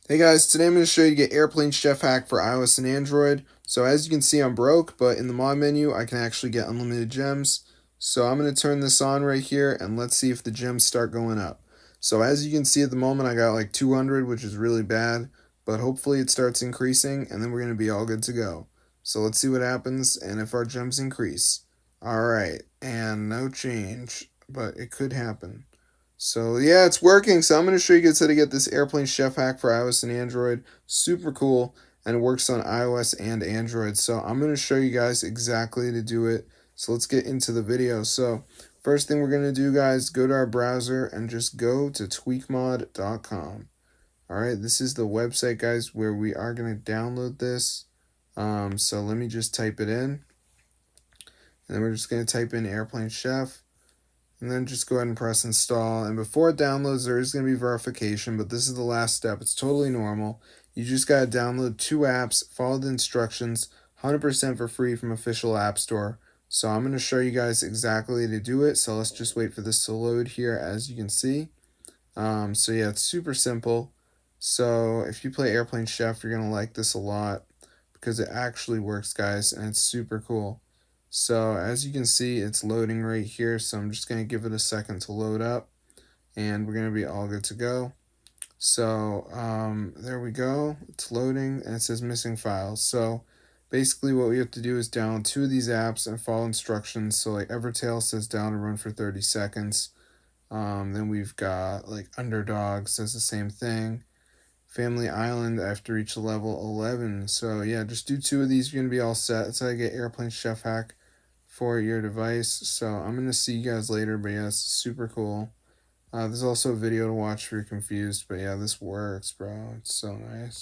Hey guys, today I'm going to show you to get Airplane Chef Hack for iOS and Android. So as you can see, I'm broke, but in the mod menu, I can actually get unlimited gems. So I'm going to turn this on right here, and let's see if the gems start going up. So as you can see at the moment, I got like 200, which is really bad, but hopefully it starts increasing, and then we're going to be all good to go. So let's see what happens, and if our gems increase. Alright, and no change, but it could happen. So yeah, it's working. So I'm going to show you guys how to get this Airplane Chef hack for iOS and Android. Super cool, and it works on iOS and Android. So I'm going to show you guys exactly to do it. So let's get into the video. So first thing we're going to do, guys, go to our browser and just go to tweakmod.com. All right, this is the website, guys, where we are going to download this. So let me just type it in, and then we're just going to type in Airplane Chef. And then just go ahead and press install. And before it downloads, there is going to be verification, but this is the last step. It's totally normal. You just got to download 2 apps, follow the instructions, 100% for free from official app store. So I'm going to show you guys exactly to do it. So let's just wait for this to load here, as you can see. So yeah, it's super simple. So if you play Airplane Chef, you're going to like this a lot because it actually works, guys, and it's super cool. So as you can see, it's loading right here. So I'm just going to give it a second to load up, and we're going to be all good to go. So there we go. It's loading, and it says missing files. So basically what we have to do is download 2 of these apps and follow instructions. So like Evertail says down and run for 30 seconds. Then we've got like Underdog says the same thing. Family Island after each level 11. So yeah, just do 2 of these. You're going to be all set. That's how I get Airplane Chef Hack for your device. So I'm going to see you guys later, but yeah, it's super cool. There's also a video to watch if you're confused, but yeah, this works, bro. It's so nice.